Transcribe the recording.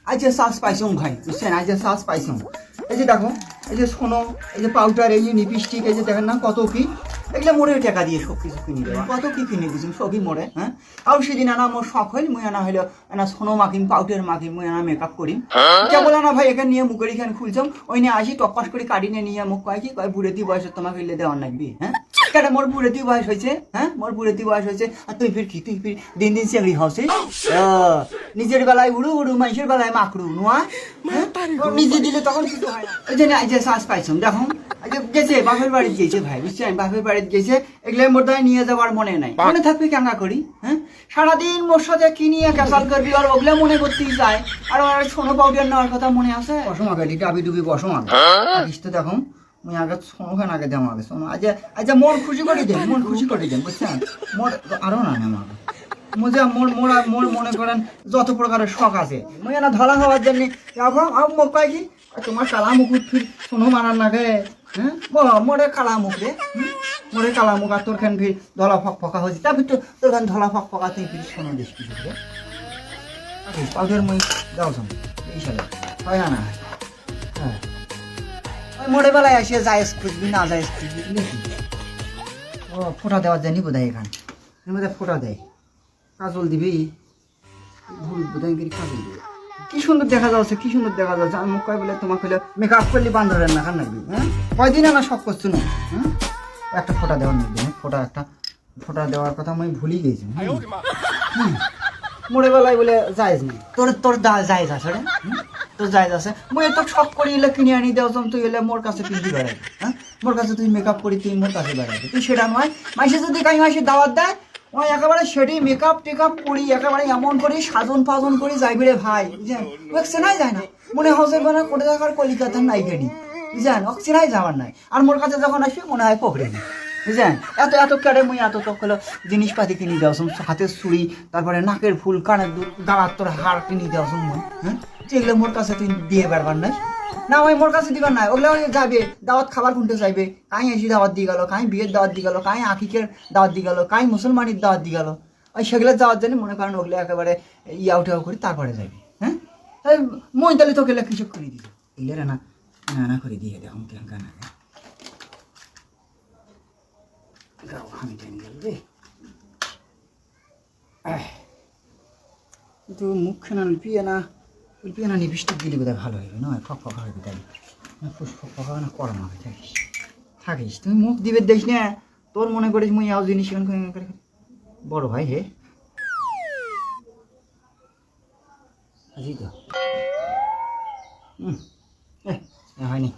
আজ যে শ্বাস পাইছুম ভাই বুঝছেন, আজ যে শ্বাস পাইছুম। এই যে দেখো, এই যে সোনো, এই যে পাউডার, এই যে লিপস্টিক, এই যে দেখেন না কত কি, এগুলো মোরে টাকা দিয়ে সব কিছু কিনে দেওয়া, কত কি কিনে দিয়েছি সবই মোরে। হ্যাঁ, আর সেদিন আনা মোর শখ হইল, মুই আনা হইলো না সোনো মাখিম, পাউডার মাখিম, মুই আনা মেকআপ করিম। কে বলে না ভাই এখানে নিয়ে মুখের এখানে খুলছম, ওই নিয়ে আসি টপাস করে কাটি নিয়ে মুখ কয় কি কয় বুড়েতি বয়সে তোমাকে ইলে দেওয়ার লাগবি। হ্যাঁ, কেন মোর বুড়েতি বয়স হয়েছে, হ্যাঁ মোর বুড়েতি বয়স হয়েছে, আর তুই ফির কি, তুই ফির দিন দিন চেংড়ি হচ্ছে। নিজের বেলায় উড়ু উড়ু, মানুষের বেলায় মাকড়ু নোয়া। নিজে দিলে তখন কিছু হয় না। ওই জন্য এই যে শ্বাস পাইছুম দেখো, গেছে বাপের বাড়ি গেছে ভাই বুঝছেন, বাপের বাড়িতে গেছে, এগুলো মোর দায় নিয়ে যাওয়ার মনে নাই, মনে থাকবে কেঙ্গা করি। হ্যাঁ, সারাদিন মোর সাথে কি নিয়ে ক্যাসাল করবি, আর ওগুলো মনে করতেই যায়, আর আমার সোনো পাউডার নেওয়ার কথা মনে আছে। বসম আগে ডাবি ডুবি বসম আগে তো দেখো, মুই আগে সোনোখান আগে দেম, আগে সোনো আজ আজ মন খুশি করে দেন, মন খুশি করে দেন বুঝছেন, মোর আরো না নেম আগে মজা মোর মোরা মোর মনে করেন যত প্রকারের শখ আছে, মুই না ধলা হওয়ার জন্য এখন মোক কয় কি তোমার কালা মুকুট ফির সোনো মারার নাগে। হ্যাঁ, মোরে কালা মুখ রে, মোরে কালা মুখ, আর তোর খান ফির ধলা ফক ফকা হয়েছে, তারপর তো তোর খান ধলা ফক ফকা তুই ফির সোনো দিস কিছু রে। পাউডার মুই যাও শোন এই সালে হয় না। হ্যাঁ, ওই মোড়ে বেলায় আসে যায় খুঁজবি না যায় খুঁজবি নাকি। ও ফোঁটা দেওয়ার জানি বোধ হয় এখান এর মধ্যে ফোঁটা দেয়, কাজল দিবি, ভুল বোধহয় কাজল দিবি। কি সুন্দর দেখা যাচ্ছে, কি সুন্দর দেখা যাচ্ছে। আমি মুখ কয় বলে তোমাকে হলে মেকআপ করলে বান্ধবের না খান লাগবি। হ্যাঁ, কয়দিন না শখ করছো না। হ্যাঁ, একটা ফোঁটা দেওয়ার লাগবে, ফোঁটা একটা ফোঁটা দেওয়ার কথা আমি ভুলেই গেছি। মোড়ে বেলায় বলে যাইজ নেই, তোর তোর যাইজ আছে রে, তোর যাইজ আছে। মুই তো শখ করি এলে কিনে আনি দেওয়া, তুই এলে মোর কাছে পিন্দি বেড়াবি। হ্যাঁ, মোর কাছে তুই মেকআপ করি, তুই মোর কাছে বেড়াবি, তুই সেটা নয়। মাইসে যদি কাই মাইসে দাওয়াত দেয়, ওই একেবারে সেটি মেকআপ টেকআপ করি, একেবারে এমন করি সাজন ফাজন করি যাইবি রে ভাই বুঝলেন। চেনাই যায় না, মনে হচ্ছে মানে কোটি টাকার কলিকাতার নাই গেনি বুঝলেন, ও চেনাই যাওয়ার নাই। আর মোর কাছে যখন আসবে মনে হয় পকড়ে নি বুঝলেন। এত এত কেটে মুই এত তো হলো জিনিসপাতি কিনে দেওয়া, হাতের চুড়ি, তারপরে নাকের ফুল, কানের দুল, গালার তোর হার কিনে দেওয়া মই। হ্যাঁ, যেগুলো মোর কাছে তুই দিয়ে বেড়বার নাই না, ওই মোর কাছে দিবার নাই। ওগুলো যাবে দাওয়াত খাবার কোনটা চাইবে, কাই এসি দাওয়াত দিয়ে গেল, কাই বিয়ের দাওয়াত দিয়ে গেল, কাই আকিকের দাওয়াত দিয়ে গেল, কাই মুসলমানের দাওয়াত দিয়ে গেল, ওই সেগুলো যাওয়ার জন্য মনে করেন ওগুলো একেবারে ইয়াও টেয়াও করি তারপরে যাবি। হ্যাঁ, মই তাহলে তোকে কিছু করে দিল এগুলো না না করে দিয়ে দেখুন কেন না আমি টেনে গেল রে। কিন্তু মুখখানা উল্পিয়ে না লিপস্টিক দিলে বোধহয় ভালো হবে না, ফক ফকা হবে তাই না, ফক ফকা না করানো হবে। থাকিস থাকিস তুমি মুখ দিবে দেখিস না, তোর মনে করিস মুই আও জিনিস বড় ভাই হে আজি তো হয়নি।